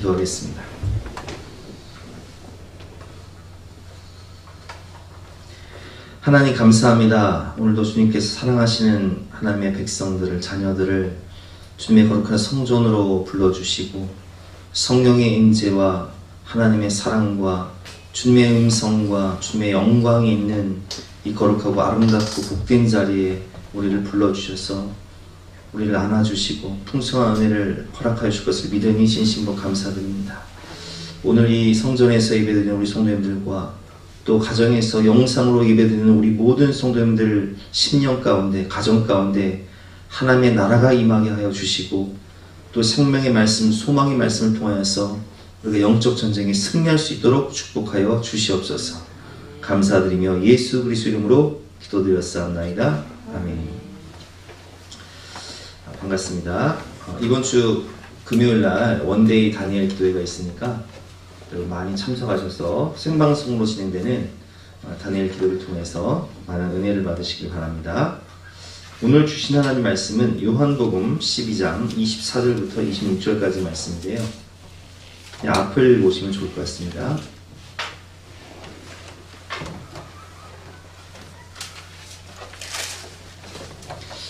기도하겠습니다. 하나님 감사합니다. 오늘도 주님께서 사랑하시는 하나님의 백성들을, 자녀들을 주님의 거룩한 성전으로 불러주시고 성령의 임재와 하나님의 사랑과 주님의 음성과 주님의 영광이 있는 이 거룩하고 아름답고 복된 자리에 우리를 불러주셔서 우리를 안아주시고 풍성한 은혜를 허락하여 주실 것을 믿음이 진심으로 감사드립니다. 오늘 이 성전에서 예배드리는 우리 성도님들과 또 가정에서 영상으로 예배드리는 우리 모든 성도님들 심령 가운데, 가정 가운데 하나님의 나라가 임하게 하여 주시고 또 생명의 말씀, 소망의 말씀을 통하여서 우리가 영적 전쟁에 승리할 수 있도록 축복하여 주시옵소서. 감사드리며 예수 그리스도 이름으로 기도드렸사옵나이다. 아멘. 반갑습니다. 이번 주 금요일날 원데이 다니엘 기도회가 있으니까 여러분 많이 참석하셔서 생방송으로 진행되는 다니엘 기도를 통해서 많은 은혜를 받으시길 바랍니다. 오늘 주신 하나님 말씀은 요한복음 12장 24절부터 26절까지 말씀인데요. 앞을 보시면 좋을 것 같습니다.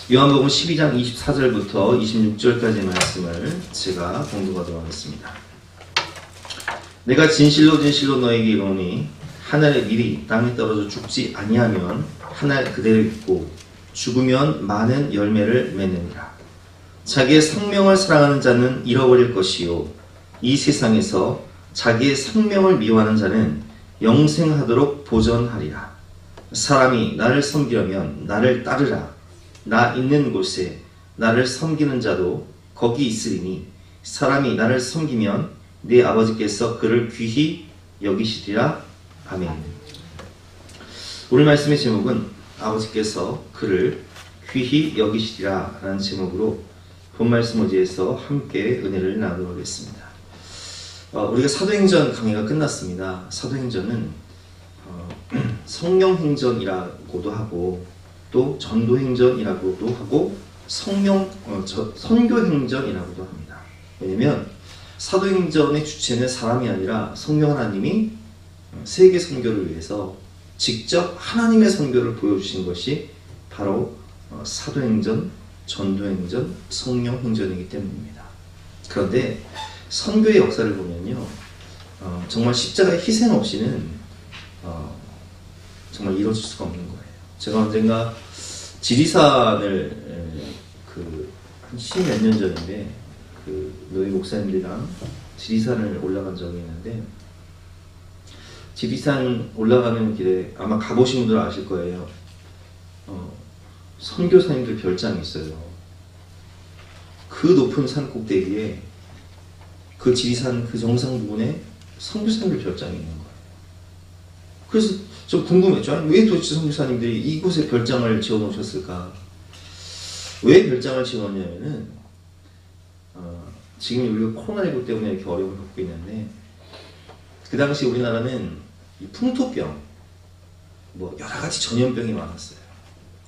요한복음 12장 24절부터 26절까지의 말씀을 제가 공독하도록 하겠습니다. 내가 진실로 진실로 너에게 이르노니 하늘의 밀이 땅에 떨어져 죽지 아니하면 하늘 그대로 있고 죽으면 많은 열매를 맺느니라. 자기의 생명을 사랑하는 자는 잃어버릴 것이요 이 세상에서 자기의 생명을 미워하는 자는 영생하도록 보전하리라. 사람이 나를 섬기려면 나를 따르라. 나 있는 곳에 나를 섬기는 자도 거기 있으리니 사람이 나를 섬기면 내 아버지께서 그를 귀히 여기시리라. 아멘. 오늘 말씀의 제목은 아버지께서 그를 귀히 여기시리라 라는 제목으로 본 말씀 어디에서 함께 은혜를 나누도록 하겠습니다. 우리가 사도행전 강의가 끝났습니다. 사도행전은 성령행전이라고도 하고 또 전도행전이라고도 하고 선교행전이라고도 합니다. 왜냐면 사도행전의 주체는 사람이 아니라 성령 하나님이 세계 선교를 위해서 직접 하나님의 선교를 보여주신 것이 바로 사도행전, 전도행전, 성령행전이기 때문입니다. 그런데 선교의 역사를 보면요, 정말 십자가의 희생 없이는 정말 이루어질 수가 없는 거예요. 제가 언젠가 지리산을 한 10몇 년 전인데 노예 목사님들이랑 지리산을 올라간 적이 있는데, 지리산 올라가는 길에 아마 가보신 분들 아실 거예요. 선교사님들 별장이 있어요. 그 높은 산 꼭대기에 그 지리산 그 정상 부분에 선교사님들 별장이 있는 거예요. 그래서 좀 궁금했죠. 아니, 왜 도대체 선교사님들이 이곳에 별장을 지어 놓으셨을까? 왜 별장을 지어 놓냐면은 지금 우리가 코로나19 때문에 이렇게 어려움을 겪고 있는데, 그 당시 우리나라는 이 풍토병, 여러 가지 전염병이 많았어요.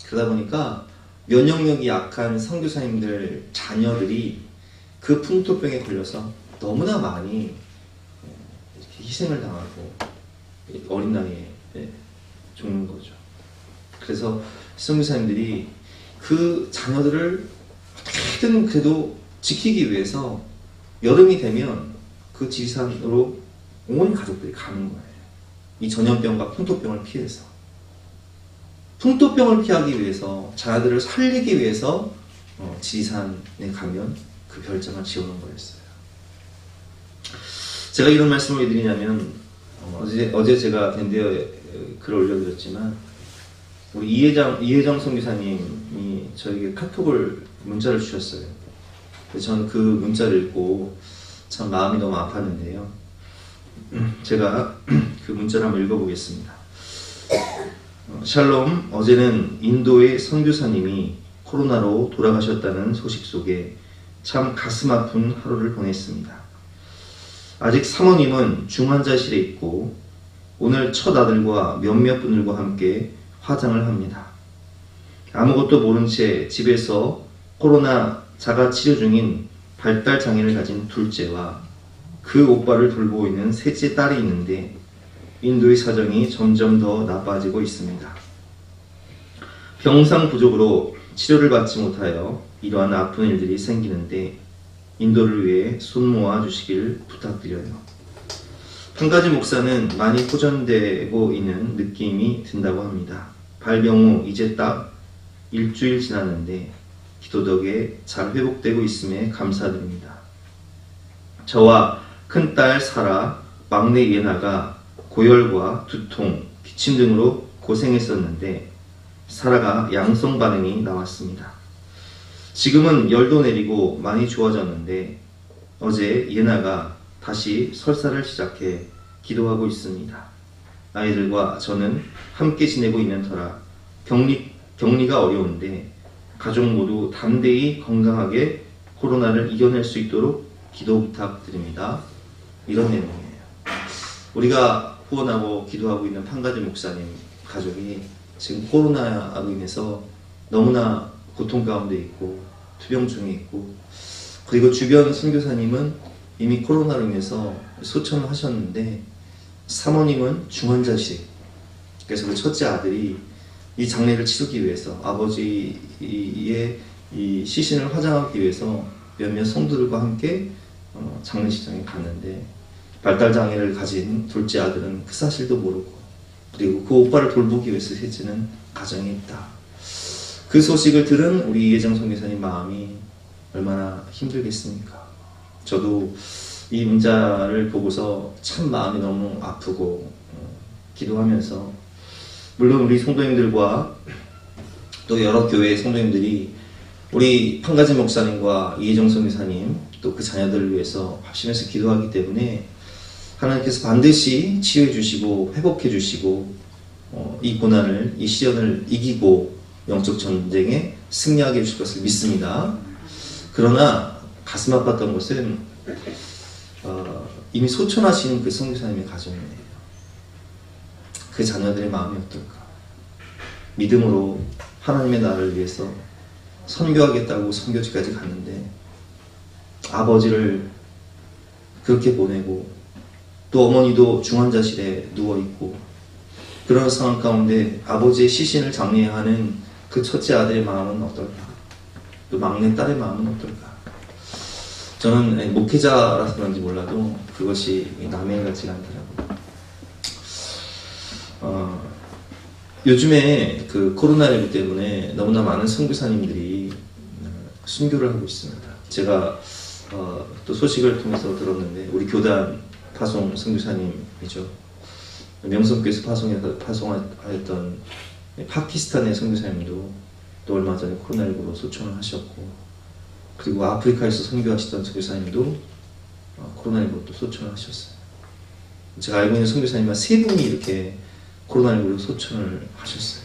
그러다 보니까 면역력이 약한 선교사님들 자녀들이 그 풍토병에 걸려서 너무나 많이 이렇게 희생을 당하고 어린 나이에 죽는 거죠. 그래서 선교사님들이 그 자녀들을 어떻게든 그래도 지키기 위해서 여름이 되면 그 지리산으로 온 가족들이 가는 거예요. 이 전염병과 풍토병을 피해서. 풍토병을 피하기 위해서, 자녀들을 살리기 위해서 지리산에 가면 그 별장을 지어놓은 거였어요. 제가 이런 말씀을 왜 드리냐면, 어제 제가 밴드에 글을 올려드렸지만, 우리 이혜정 선교사님이 저에게 문자를 주셨어요. 저는 그 문자를 읽고 참 마음이 너무 아팠는데요. 제가 그 문자를 한번 읽어보겠습니다. 샬롬, 어제는 인도의 선교사님이 코로나로 돌아가셨다는 소식 속에 참 가슴 아픈 하루를 보냈습니다. 아직 사모님은 중환자실에 있고 오늘 첫 아들과 몇몇 분들과 함께 화장을 합니다. 아무것도 모른 채 집에서 코로나 자가 치료 중인 발달 장애를 가진 둘째와 그 오빠를 돌보고 있는 셋째 딸이 있는데 인도의 사정이 점점 더 나빠지고 있습니다. 병상 부족으로 치료를 받지 못하여 이러한 아픈 일들이 생기는데 인도를 위해 손 모아 주시길 부탁드려요. 한 가지 목사는 많이 호전되고 있는 느낌이 든다고 합니다. 발병 후 이제 딱 일주일 지났는데 기도 덕에 잘 회복되고 있음에 감사드립니다. 저와 큰딸 사라, 막내 예나가 고열과 두통, 기침 등으로 고생했었는데 사라가 양성 반응이 나왔습니다. 지금은 열도 내리고 많이 좋아졌는데 어제 예나가 다시 설사를 시작해 기도하고 있습니다. 아이들과 저는 함께 지내고 있는 터라 격리가 어려운데 가족 모두 담대히 건강하게 코로나를 이겨낼 수 있도록 기도 부탁드립니다. 이런 내용이에요. 우리가 후원하고 기도하고 있는 판가지 목사님 가족이 지금 코로나로 인해서 너무나 고통 가운데 있고 투병 중에 있고, 그리고 주변 선교사님은 이미 코로나로 인해서 소천을 하셨는데 사모님은 중환자실, 그래서 그 첫째 아들이 이 장례를 치르기 위해서 아버지의 이 시신을 화장하기 위해서 몇몇 성도들과 함께 장례식장에 갔는데 발달장애를 가진 둘째 아들은 그 사실도 모르고, 그리고 그 오빠를 돌보기 위해서 셋째는 가정에 있다. 그 소식을 들은 우리 이혜정 선교사님 마음이 얼마나 힘들겠습니까? 저도 이 문자를 보고서 참 마음이 너무 아프고 기도하면서, 물론 우리 성도님들과 또 여러 교회의 성도님들이 우리 판가지 목사님과 이혜정 선교사님 또 그 자녀들을 위해서 합심해서 기도하기 때문에 하나님께서 반드시 치유해 주시고 회복해 주시고 이 고난을, 이 시련을 이기고 영적 전쟁에 승리하게 해주실 것을 믿습니다. 그러나 가슴 아팠던 것은 이미 소천하신 그 선교사님의 가정이에요. 그 자녀들의 마음이 어떨까? 믿음으로 하나님의 나라를 위해서 선교하겠다고 선교지까지 갔는데 아버지를 그렇게 보내고 또 어머니도 중환자실에 누워있고, 그런 상황 가운데 아버지의 시신을 장례해야 하는 그 첫째 아들의 마음은 어떨까? 또 막내 딸의 마음은 어떨까? 저는 목회자라서 그런지 몰라도 그것이 남의 일 같지가 않더라고요. 요즘에 그 코로나19 때문에 너무나 많은 선교사님들이 순교를 하고 있습니다. 제가 또 소식을 통해서 들었는데 우리 교단 파송 선교사님이죠. 명성교에서 파송하였던 파키스탄의 선교사님도 또 얼마 전에 코로나19로 소천을 하셨고, 그리고 아프리카에서 선교하시던 선교사님도 코로나19로 또 소천을 하셨어요. 제가 알고 있는 선교사님만 3분이 이렇게 코로나19로 소천을 하셨어요.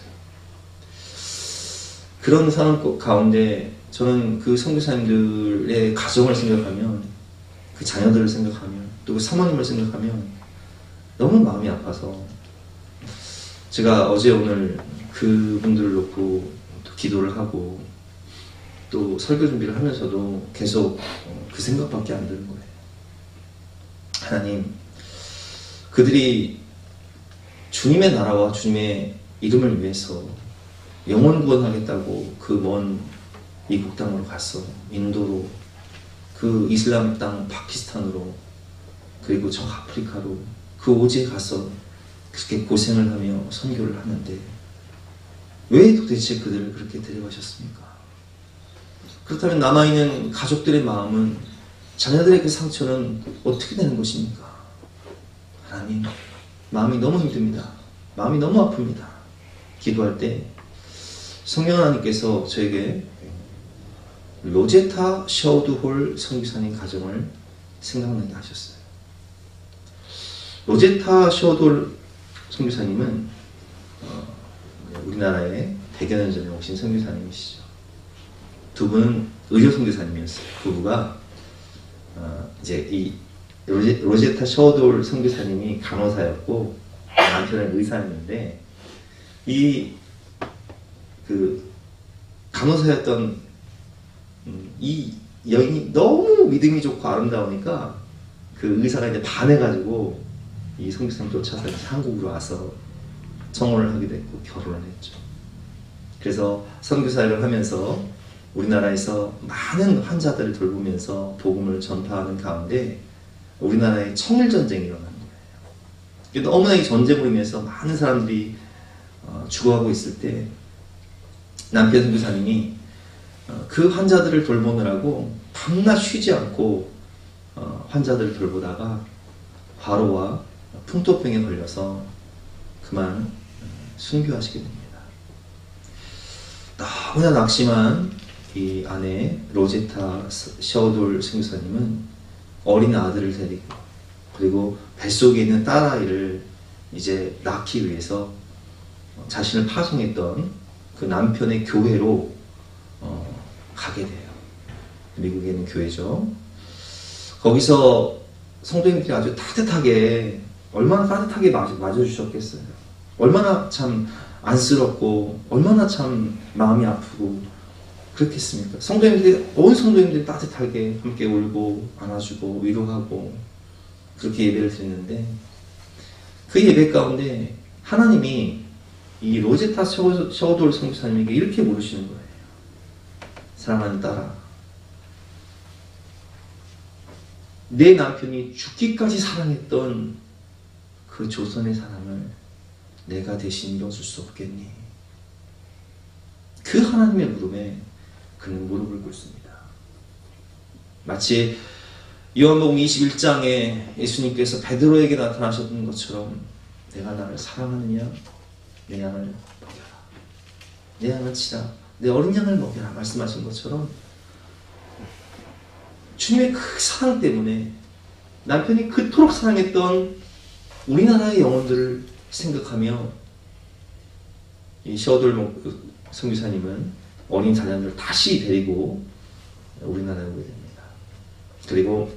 그런 상황 가운데 저는 그 선교사님들의 가정을 생각하면, 그 자녀들을 생각하면, 또 그 사모님을 생각하면 너무 마음이 아파서 제가 어제 오늘 그분들을 놓고 또 기도를 하고 또 설교 준비를 하면서도 계속 그 생각밖에 안 드는 거예요. 하나님, 그들이 주님의 나라와 주님의 이름을 위해서 영혼 구원하겠다고 그 먼 미국 땅으로 갔어. 인도로, 그 이슬람 땅 파키스탄으로, 그리고 저 아프리카로, 그 오지에 가서 그렇게 고생을 하며 선교를 하는데 왜 도대체 그들을 그렇게 데려가셨습니까? 그렇다면 남아있는 가족들의 마음은, 자녀들의 그 상처는 어떻게 되는 것입니까? 하나님, 마음이 너무 힘듭니다. 마음이 너무 아픕니다. 기도할 때 성령 하나님께서 저에게 로제타 셔우드홀 선교사님 가정을 생각나게 하셨어요. 로제타 셔우드홀 선교사님은 우리나라에 100여 년 전에 오신 선교사님이시죠. 두 분은 의료 선교사님이었어요. 부부가 이제 이 로제타 셔우드홀 선교사님이 간호사였고 남편은 의사였는데, 이 그 간호사였던 이 여인이 너무 믿음이 좋고 아름다우니까 그 의사가 이제 반해가지고 이 선교사님 쫓아서 이제 한국으로 와서 청혼을 하게 됐고 결혼을 했죠. 그래서 선교사를 하면서 우리나라에서 많은 환자들을 돌보면서 복음을 전파하는 가운데 우리나라에 청일전쟁이 일어난 거예요. 너무나 이 전쟁으로 인해서 많은 사람들이 죽어가고 있을 때 남편 선교사님이 그 환자들을 돌보느라고 밤낮 쉬지 않고 환자들을 돌보다가 과로와 풍토병에 걸려서 그만 순교하시게 됩니다. 너무나 낙심한 이 아내 로제타 셔돌 선교사님은 어린 아들을 데리고 그리고 뱃속에 있는 딸아이를 이제 낳기 위해서 자신을 파송했던 그 남편의 교회로 가게 돼요. 미국에 있는 교회죠. 거기서 성도님들이 아주 따뜻하게, 얼마나 따뜻하게 맞아주셨겠어요. 얼마나 참 안쓰럽고 얼마나 참 마음이 아프고 그렇겠습니까? 온 성도님들이 따뜻하게 함께 울고 안아주고 위로하고 그렇게 예배를 드리는데, 그 예배 가운데 하나님이 이 로제타 셔돌 선교사님에게 이렇게 물으시는 거예요. 사랑하는 딸아, 내 남편이 죽기까지 사랑했던 그 조선의 사랑을 내가 대신 이뤄줄 수 없겠니? 그 하나님의 물음에 그는 무릎을 꿇습니다. 마치 요한복음 21장에 예수님께서 베드로에게 나타나셨던 것처럼 내가 나를 사랑하느냐? 내 양을 먹여라. 내 양을 치라. 내 어린 양을 먹여라. 말씀하신 것처럼 주님의 그 사랑 때문에 남편이 그토록 사랑했던 우리나라의 영혼들을 생각하며 이 셔돌 선교사님은 어린 자녀들을 다시 데리고 우리나라에 오게 됩니다. 그리고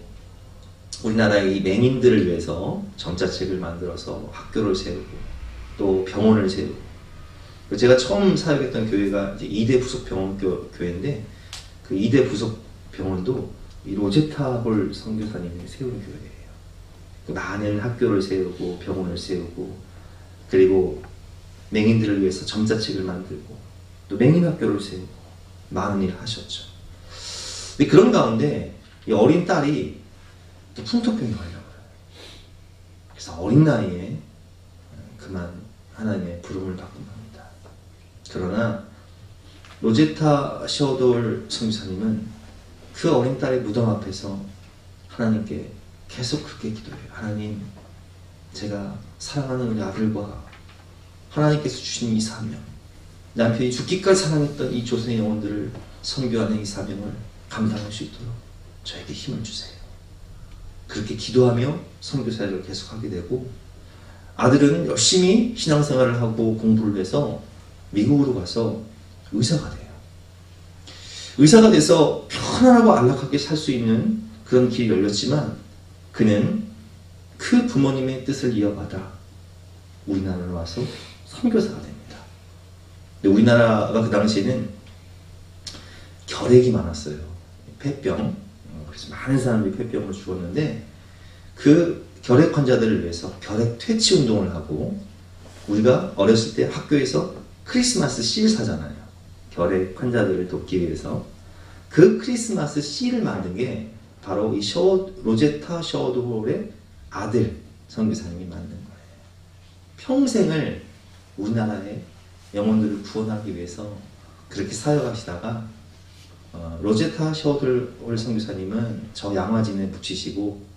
우리나라의 이 맹인들을 위해서 점자책을 만들어서 학교를 세우고 또 병원을 세우고, 제가 처음 사역했던 교회가 이제 2대 부속병원 교회인데 그 2대 부속병원도 이 로제타 홀 선교사님이 세운 교회예요. 많은 학교를 세우고 병원을 세우고 그리고 맹인들을 위해서 점자책을 만들고 또 맹인 학교를 세우고 많은 일을 하셨죠. 근데 그런 가운데 이 어린 딸이 또 풍토병에 걸려요. 그래서 어린 나이에 그만 하나님의 부름을 받고 맙니다. 그러나 로제타 셔돌 선교사님은 그 어린 딸의 무덤 앞에서 하나님께 계속 그렇게 기도해요. 하나님, 제가 사랑하는 우리 아들과 하나님께서 주신 이 사명, 남편이 죽기까지 사랑했던 이 조선의 영혼들을 선교하는 이 사명을 감당할 수 있도록 저에게 힘을 주세요. 그렇게 기도하며 선교사를 계속하게 되고, 아들은 열심히 신앙생활을 하고 공부를 해서 미국으로 가서 의사가 돼요. 의사가 돼서 편안하고 안락하게 살 수 있는 그런 길이 열렸지만 그는 그 부모님의 뜻을 이어받아 우리나라로 와서 선교사가 됩니다. 근데 우리나라가 그 당시에는 결핵이 많았어요. 폐병. 그래서 많은 사람들이 폐병으로 죽었는데 그 결핵 환자들을 위해서 결핵 퇴치 운동을 하고, 우리가 어렸을 때 학교에서 크리스마스 씨를 사잖아요. 결핵 환자들을 돕기 위해서. 그 크리스마스 씨를 만든 게 바로 이 로제타 셔돌의 아들 선교사님이 만든 거예요. 평생을 우리나라의 영혼들을 구원하기 위해서 그렇게 사역하시다가 로제타 셔돌 선교사님은 저 양화진에 묻히시고,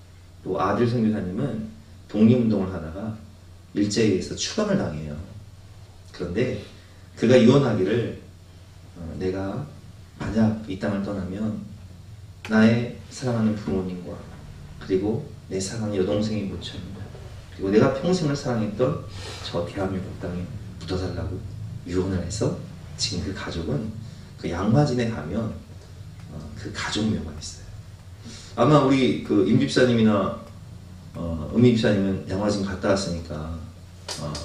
또 아들 선교사님은 독립운동을 하다가 일제에 의해서 추방을 당해요. 그런데 그가 유언하기를 내가 만약 이 땅을 떠나면 나의 사랑하는 부모님과 그리고 내 사랑하는 여동생이 묻혀있다. 그리고 내가 평생을 사랑했던 저 대한민국 땅에 묻어달라고 유언을 해서 지금 그 가족은 그 양화진에 가면 그 가족묘가 있어요. 아마 우리 그 임집사님이나 음입사님은 양화진 갔다 왔으니까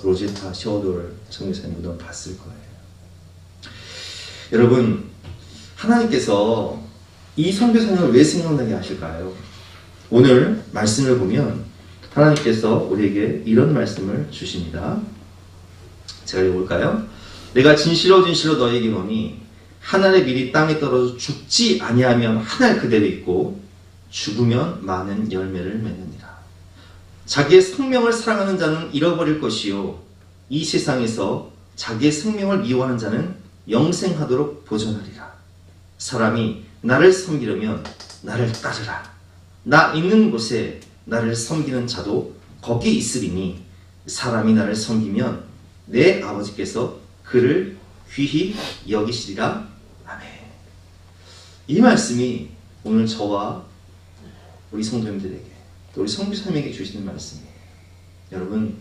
로제타 셔돌 선교사님 무덤 봤을 거예요. 여러분, 하나님께서 이 선교사님을 왜 생각나게 하실까요? 오늘 말씀을 보면 하나님께서 우리에게 이런 말씀을 주십니다. 제가 읽어볼까요? 내가 진실로 너희에게 이르노니 한 알의 밀이 땅에 떨어져 죽지 아니하면 한 알 그대로 있고 죽으면 많은 열매를 맺느니라. 자기의 생명을 사랑하는 자는 잃어버릴 것이요 이 세상에서 자기의 생명을 미워하는 자는 영생하도록 보존하리라. 사람이 나를 섬기려면 나를 따르라. 나 있는 곳에 나를 섬기는 자도 거기 있으리니 사람이 나를 섬기면 내 아버지께서 그를 귀히 여기시리라. 아멘. 이 말씀이 오늘 저와 우리 성도님들에게 또 우리 선교사님에게 주시는 말씀이에요. 여러분,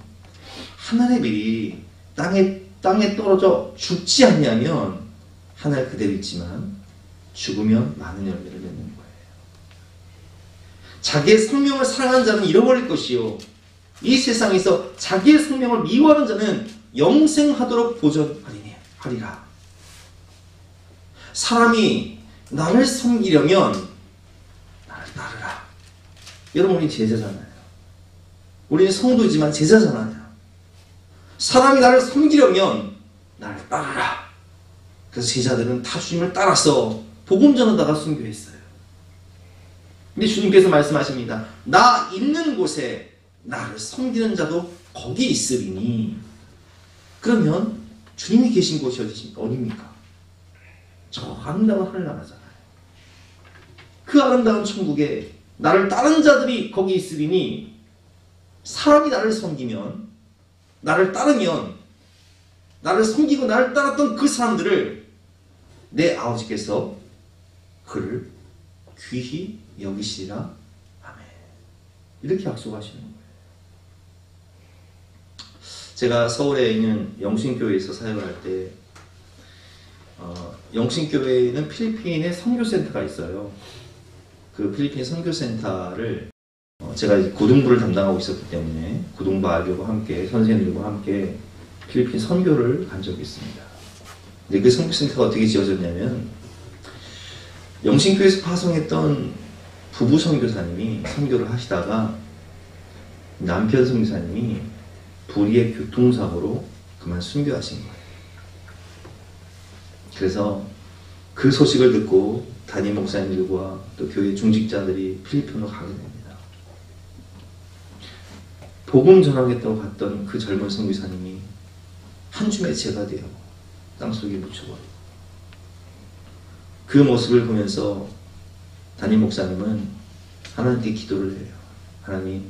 하늘의 밀이 땅에 떨어져 죽지 않냐면 하늘 그대로 있지만 죽으면 많은 열매를 맺는 거예요. 자기의 생명을 사랑하는 자는 잃어버릴 것이요 이 세상에서 자기의 생명을 미워하는 자는 영생하도록 보존하리라. 사람이 나를 섬기려면 나를 따르라. 여러분, 우리 제자잖아요. 우리는 성도지만 제자잖아요. 사람이 나를 섬기려면 나를 따르라. 그래서 제자들은 다 주님을 따라서 복음 전하다가 순교했어요. 근데 주님께서 말씀하십니다. 나 있는 곳에 나를 섬기는 자도 거기 있으리니. 그러면 주님이 계신 곳이 어디입니까? 저 아름다운 하늘나라잖아요. 그 아름다운 천국에 나를 따른 자들이 거기 있으리니 사람이 나를 섬기면, 나를 따르면, 나를 섬기고 나를 따랐던 그 사람들을 내 아버지께서 그를 귀히 여기시리라. 아멘. 이렇게 약속하시는 거예요. 제가 서울에 있는 영신교회에서 사역을 할 때 영신교회에는 필리핀의 선교센터가 있어요. 그 필리핀 선교센터를 제가 이제 고등부를 담당하고 있었기 때문에 고등부 아이들과 함께 선생님들과 함께 필리핀 선교를 간 적이 있습니다. 근데 그 선교센터가 어떻게 지어졌냐면 영신교회에서 파송했던 부부 선교사님이 선교를 하시다가 남편 선교사님이 불의의 교통사고로 그만 순교하신 거예요. 그래서 그 소식을 듣고 담임 목사님들과 또 교회 중직자들이 필리핀으로 가게 됩니다. 복음 전하겠다고 갔던 그 젊은 선교사님이 한 줌의 재가 되어 땅속에 묻혀버리고, 그 모습을 보면서 담임 목사님은 하나님께 기도를 해요. 하나님,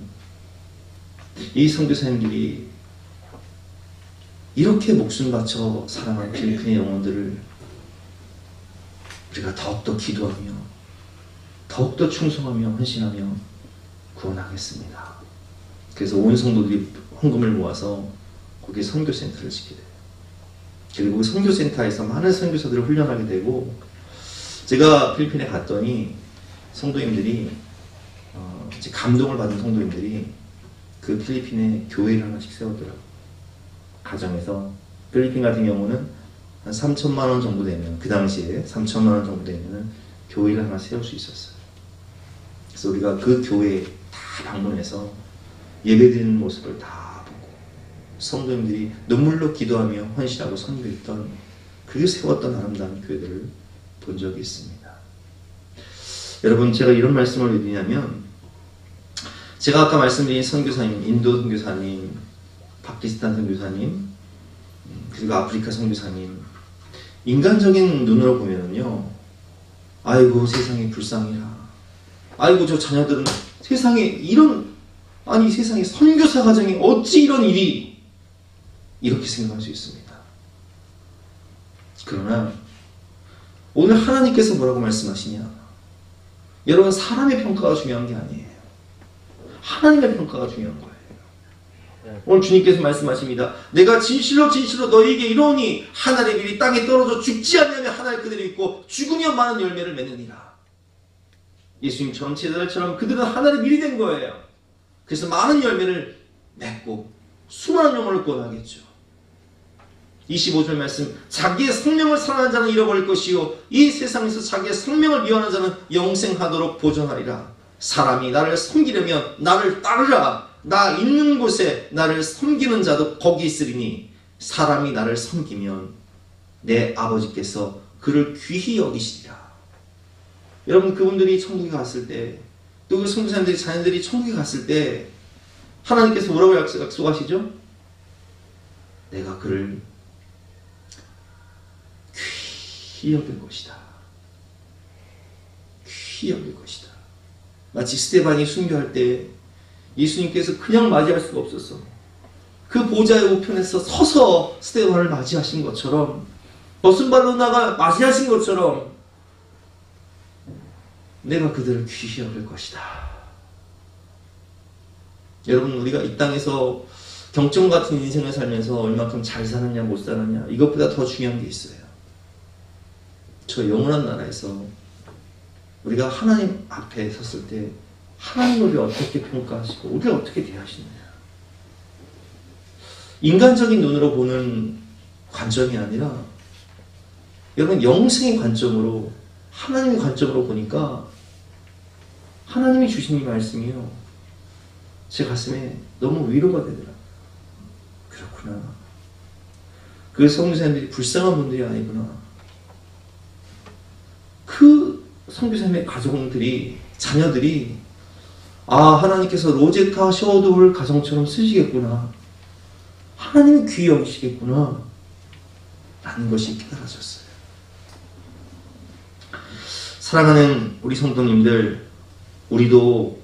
이 선교사님들이 이렇게 목숨 바쳐 사랑한 필리핀의 영혼들을 우리가 더욱더 기도하며 더욱더 충성하며 헌신하며 구원하겠습니다. 그래서 온 성도들이 헌금을 모아서 거기에 선교센터를 짓게 돼요. 그리고 그 선교센터에서 많은 선교사들을 훈련하게 되고, 제가 필리핀에 갔더니 성도님들이 감동을 받은 성도님들이 그 필리핀에 교회를 하나씩 세우더라고요. 가정에서 필리핀 같은 경우는 한 3천만 원 정도 되면, 그 당시에 3천만 원 정도 되면 교회를 하나 세울 수 있었어요. 그래서 우리가 그 교회에 다 방문해서 예배드리는 모습을 다 보고 성도님들이 눈물로 기도하며 헌신하고 선교했던, 그게 세웠던 아름다운 교회들을 본 적이 있습니다. 여러분, 제가 이런 말씀을 왜 드리냐면, 제가 아까 말씀드린 선교사님, 인도 선교사님, 파키스탄 선교사님, 그리고 아프리카 선교사님, 인간적인 눈으로 보면요, 아이고 세상이 불쌍해라, 아이고 저 자녀들은 세상에 세상에 선교사 가정에 어찌 이런 일이, 이렇게 생각할 수 있습니다. 그러나 오늘 하나님께서 뭐라고 말씀하시냐? 여러분, 사람의 평가가 중요한 게 아니에요. 하나님의 평가가 중요한 거예요. 오늘 주님께서 말씀하십니다. 내가 진실로 너희에게 이르노니 한 알의 밀이 땅에 떨어져 죽지 않으면 한 알 그대로 있고 죽으면 많은 열매를 맺느니라. 예수님처럼 제자들처럼 그들은 한 알의 밀이 된 거예요. 그래서 많은 열매를 맺고 수많은 영혼을 구원하겠죠. 25절 말씀, 자기의 생명을 사랑하는 자는 잃어버릴 것이요 이 세상에서 자기의 생명을 미워하는 자는 영생하도록 보존하리라. 사람이 나를 섬기려면 나를 따르라. 나 있는 곳에 나를 섬기는 자도 거기 있으리니 사람이 나를 섬기면 내 아버지께서 그를 귀히 여기시리라. 여러분, 그분들이 천국에 갔을 때, 또 그 선교사님들이 자녀들이 천국에 갔을 때 하나님께서 뭐라고 약속하시죠? 내가 그를 귀히 여길 것이다. 귀히 여길 것이다. 마치 스데반이 순교할 때 예수님께서 그냥 맞이할 수가 없었어. 그 보좌의 우편에서 서서 스데반을 맞이하신 것처럼, 벗은 발로 나가 맞이하신 것처럼 내가 그들을 귀히 여길 것이다. 여러분, 우리가 이 땅에서 경점 같은 인생을 살면서 얼마큼 잘 사느냐 못 사느냐, 이것보다 더 중요한 게 있어요. 저 영원한 나라에서 우리가 하나님 앞에 섰을 때 하나님 우리를 어떻게 평가하시고 우리를 어떻게 대하시느냐. 인간적인 눈으로 보는 관점이 아니라 여러분, 영생의 관점으로, 하나님의 관점으로 보니까 하나님이 주신 이 말씀이요, 제 가슴에 너무 위로가 되더라고요. 그렇구나. 그 선교사님들이 불쌍한 분들이 아니구나. 그 선교사님의 가족들이, 자녀들이, 아, 하나님께서 로제타 셔도울 가정처럼 쓰시겠구나. 하나님이 귀히 여기시겠구나. 라는 것이 깨달아졌어요. 사랑하는 우리 성도님들, 우리도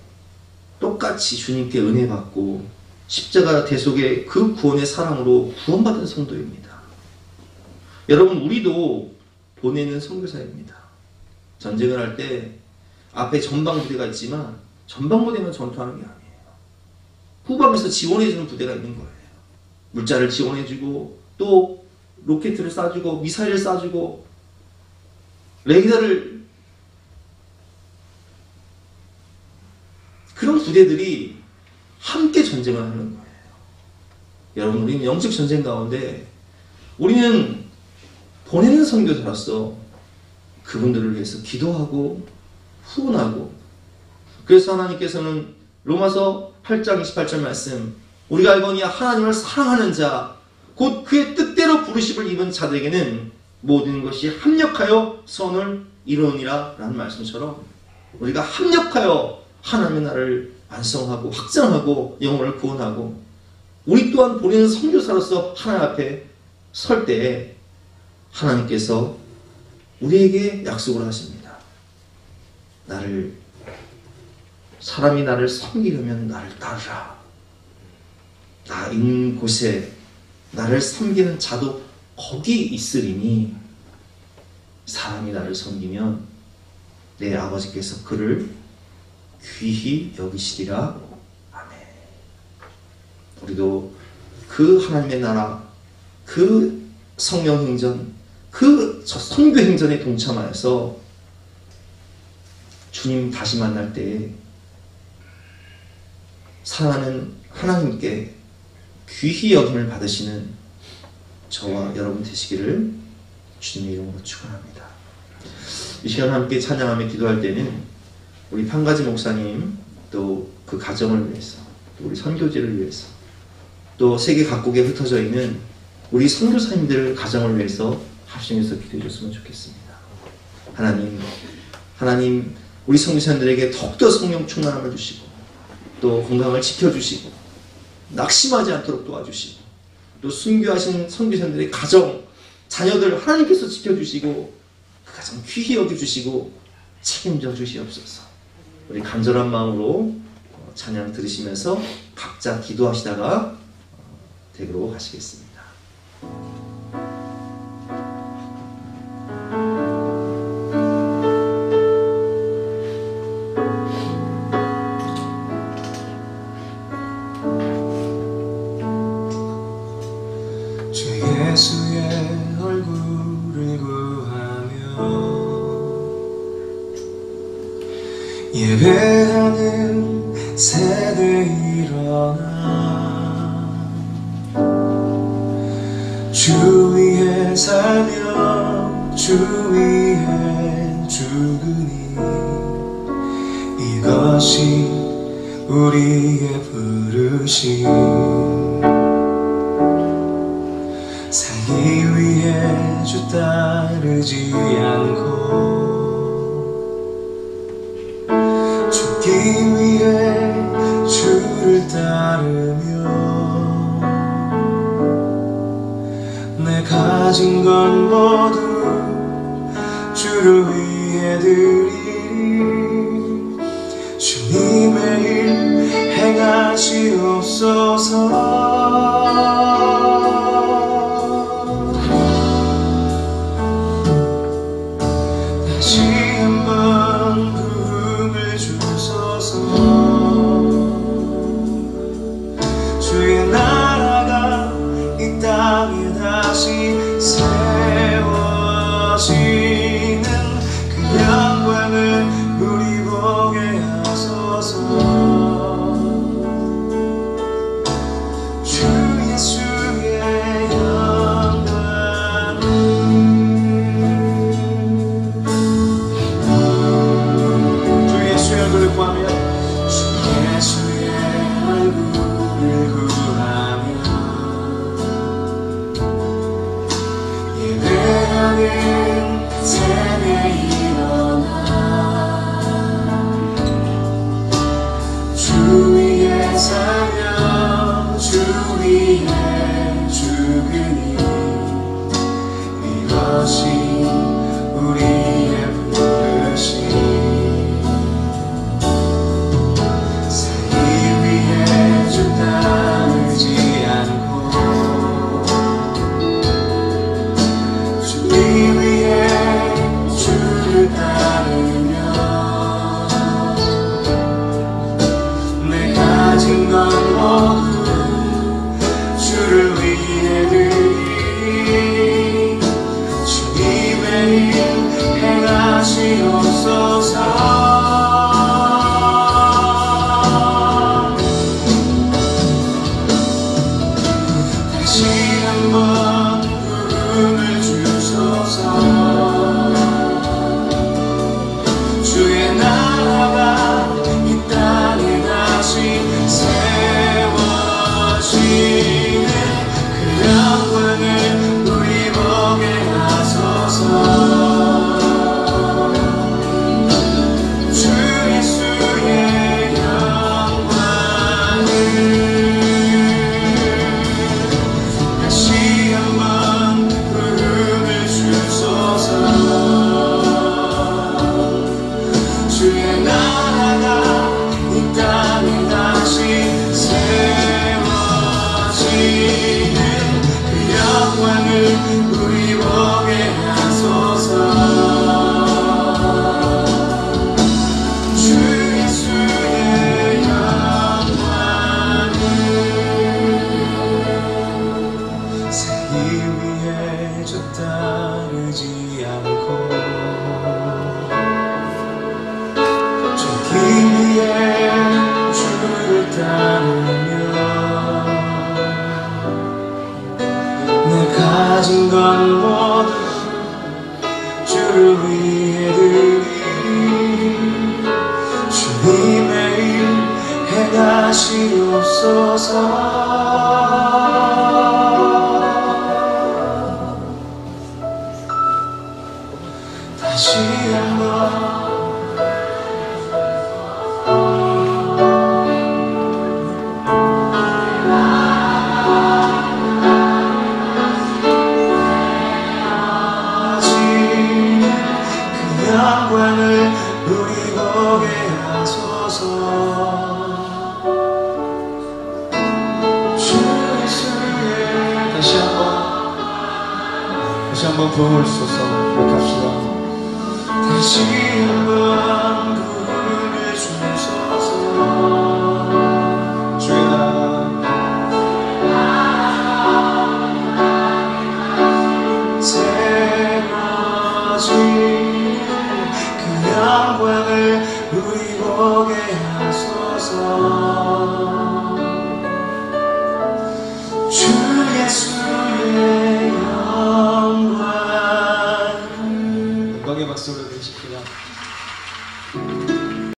똑같이 주님께 은혜 받고 십자가 대속의 그 구원의 사랑으로 구원받은 성도입니다. 여러분, 우리도 보내는 선교사입니다. 전쟁을 할 때 앞에 전방부대가 있지만 전방부대만 전투하는 게 아니에요. 후방에서 지원해주는 부대가 있는 거예요. 물자를 지원해주고, 또 로켓을 쏴주고, 미사일을 쏴주고, 레이더를, 그런 부대들이 함께 전쟁을 하는 거예요. 여러분, 우리는 영적 전쟁 가운데 우리는 보내는 선교사로서 그분들을 위해서 기도하고 후원하고, 그래서 하나님께서는 로마서 8장 28절 말씀, 우리가 알거니와 하나님을 사랑하는 자 곧 그의 뜻대로 부르심을 입은 자들에게는 모든 것이 합력하여 선을 이루느니라 라는 말씀처럼, 우리가 합력하여 하나님의 나라를 완성하고 확장하고 영혼을 구원하고, 우리 또한 보내는 선교사로서 하나님 앞에 설 때에 하나님께서 우리에게 약속을 하십니다. 사람이 나를 섬기려면 나를 따르라. 나 있는 곳에 나를 섬기는 자도 거기 있으리니 사람이 나를 섬기면 내 아버지께서 그를 귀히 여기시리라. 아멘. 우리도 그 하나님의 나라, 그 성령행전, 그 선교행전에 동참하여서 주님 다시 만날 때에 사랑하는 하나님께 귀히 여김을 받으시는 저와 여러분 되시기를 주님의 이름으로 축원합니다. 이 시간 함께 찬양하며 기도할 때는 우리 판가지 목사님, 또 그 가정을 위해서, 또 우리 선교지를 위해서, 또 세계 각국에 흩어져 있는 우리 선교사님들 가정을 위해서 합심해서 기도해 줬으면 좋겠습니다. 하나님 우리 선교사님들에게 더욱더 성령 충만함을 주시고, 또 건강을 지켜주시고, 낙심하지 않도록 도와주시고, 또 순교하신 선교사님들의 가정, 자녀들 하나님께서 지켜주시고, 그 가정 귀히 여겨주시고 책임져 주시옵소서. 우리 간절한 마음으로 찬양 들으시면서 각자 기도하시다가 댁으로 가시겠습니다. 예수의 얼굴을 구하며 예배하는 세대 일어나 주 위에 살며 주 위에 죽으니 이것 이것이 우리의 부르심. 살기 위해 주 따르지 않고 죽기 위해 주를 따르며 내 가진 건 모두 주를 위해 드리리. 주님의 일 행하시옵소서. 다시 한번 부흥을 주소서. 주의 나라가 이 땅에 다시 세워지는 그 영광을 우리 보게 하소서. 주 예수의 영광을 주 예수의 얼굴을 구하며 주 예수의 얼굴을 구하며 예배하는 세대 일어나 주 위에 살며 주 위에 죽으니 이것이 우리의 부르심. 살기 위해 주 따르지 않고 죽기 위해 주를 따르며 내 가진 건 모두 주를 위해 드리니 주님의 일 행하시옵소서. 다시 한번 부흥을 주소서. 주의 나라가 이 땅에 다시 세워지는 그 영광을 우리 보게 하소서. 주 예수의 영광을 다시 한번 부흥을 주소서. 주의 나라가 이 땅에 다시 세워지는 그 영광을 우리 보게 하소서. 주 예수의 영광을 살기 위해 주 따르지 않고 죽기 위해 주를 따르며 내 가진 건 모두 주를 위해 드리니 주님의 일 행하시옵소서. 다시 한번 영광을 우리 보게 하소서. 주 예수의 다시 한번 부흥을 주소서. 기억합시다. 다시 한번